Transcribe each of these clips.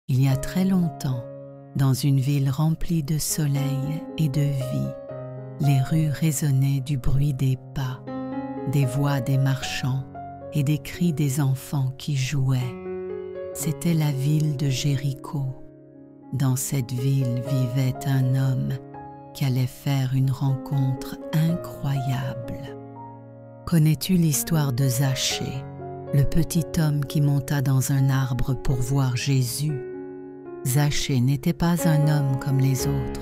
Il y a très longtemps, dans une ville remplie de soleil et de vie, les rues résonnaient du bruit des pas, des voix des marchands et des cris des enfants qui jouaient. C'était la ville de Jéricho. Dans cette ville vivait un homme qui allait faire une rencontre incroyable. Connais-tu l'histoire de Zachée, le petit homme qui monta dans un arbre pour voir Jésus? Zachée n'était pas un homme comme les autres.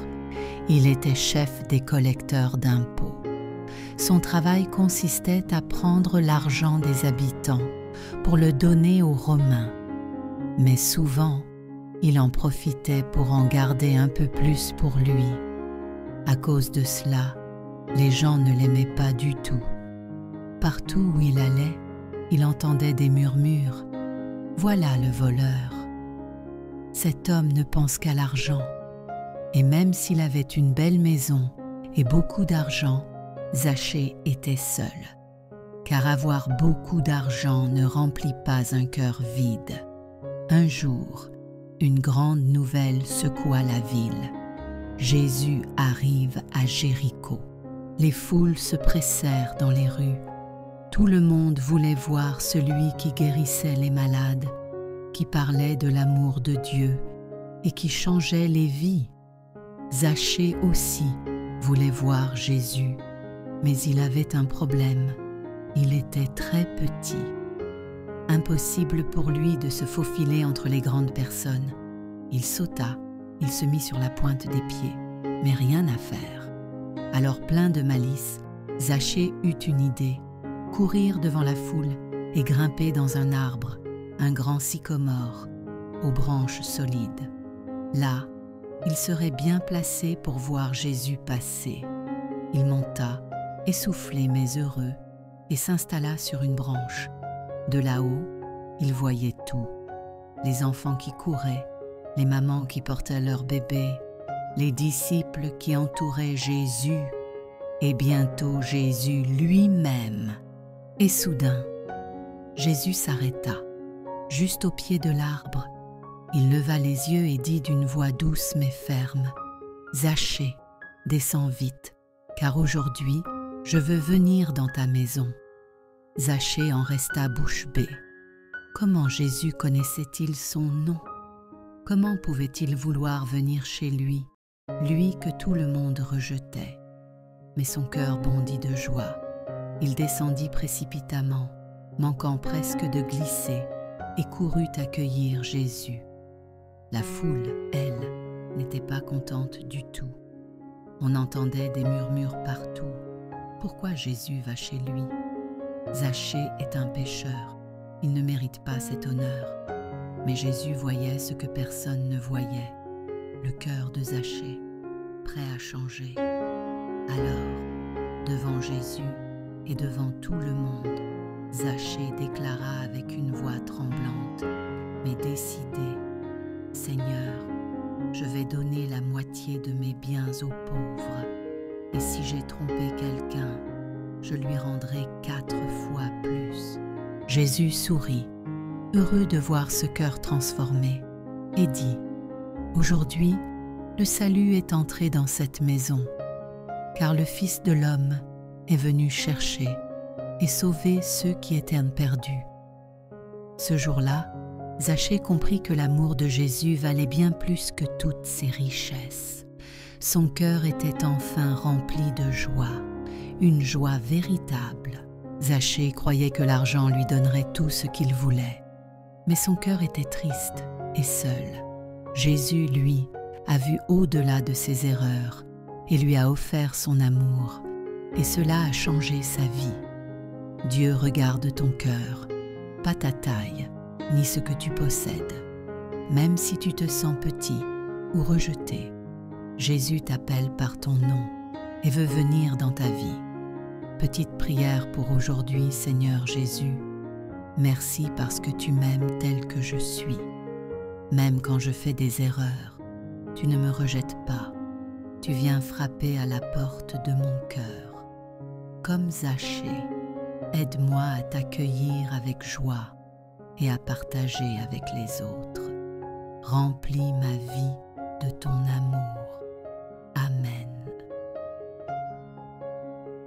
Il était chef des collecteurs d'impôts. Son travail consistait à prendre l'argent des habitants pour le donner aux Romains. Mais souvent, il en profitait pour en garder un peu plus pour lui. À cause de cela, les gens ne l'aimaient pas du tout. Partout où il allait, il entendait des murmures. « Voilà le voleur !» Cet homme ne pense qu'à l'argent. Et même s'il avait une belle maison et beaucoup d'argent, Zachée était seul. Car avoir beaucoup d'argent ne remplit pas un cœur vide. Un jour, une grande nouvelle secoua la ville. Jésus arrive à Jéricho. Les foules se pressèrent dans les rues. Tout le monde voulait voir celui qui guérissait les malades, qui parlait de l'amour de Dieu et qui changeait les vies. Zachée aussi voulait voir Jésus, mais il avait un problème. Il était très petit. Impossible pour lui de se faufiler entre les grandes personnes. Il sauta, il se mit sur la pointe des pieds, mais rien à faire. Alors plein de malice, Zachée eut une idée, courir devant la foule et grimper dans un arbre, un grand sycomore, aux branches solides. Là, il serait bien placé pour voir Jésus passer. Il monta, essoufflé mais heureux, et s'installa sur une branche. De là-haut, il voyait tout. Les enfants qui couraient, les mamans qui portaient leurs bébés, les disciples qui entouraient Jésus, et bientôt Jésus lui-même. Et soudain, Jésus s'arrêta. Juste au pied de l'arbre, il leva les yeux et dit d'une voix douce mais ferme, « Zachée, descends vite, car aujourd'hui, je veux venir dans ta maison. » Zachée en resta bouche bée. Comment Jésus connaissait-il son nom? Comment pouvait-il vouloir venir chez lui, lui que tout le monde rejetait? Mais son cœur bondit de joie. Il descendit précipitamment, manquant presque de glisser, et courut accueillir Jésus. La foule, elle, n'était pas contente du tout. On entendait des murmures partout. Pourquoi Jésus va chez lui? Zachée est un pécheur. Il ne mérite pas cet honneur. Mais Jésus voyait ce que personne ne voyait. Le cœur de Zachée, prêt à changer. Alors, devant Jésus et devant tout le monde, Zachée déclara avec une voix tremblante, mais décidée, « Seigneur, je vais donner la moitié de mes biens aux pauvres, et si j'ai trompé quelqu'un, je lui rendrai 4 fois plus. » Jésus sourit, heureux de voir ce cœur transformé, et dit, « Aujourd'hui, le salut est entré dans cette maison, car le Fils de l'homme est venu chercher et sauver ceux qui étaient perdus. » Ce jour-là, Zachée comprit que l'amour de Jésus valait bien plus que toutes ses richesses. Son cœur était enfin rempli de joie, une joie véritable. Zachée croyait que l'argent lui donnerait tout ce qu'il voulait. Mais son cœur était triste et seul. Jésus, lui, a vu au-delà de ses erreurs et lui a offert son amour, et cela a changé sa vie. Dieu regarde ton cœur, pas ta taille, ni ce que tu possèdes. Même si tu te sens petit ou rejeté, Jésus t'appelle par ton nom et veut venir dans ta vie. Petite prière pour aujourd'hui, Seigneur Jésus. Merci parce que tu m'aimes tel que je suis. Même quand je fais des erreurs, tu ne me rejettes pas. Tu viens frapper à la porte de mon cœur. Comme Zachée, aide-moi à t'accueillir avec joie et à partager avec les autres. remplis ma vie de ton amour.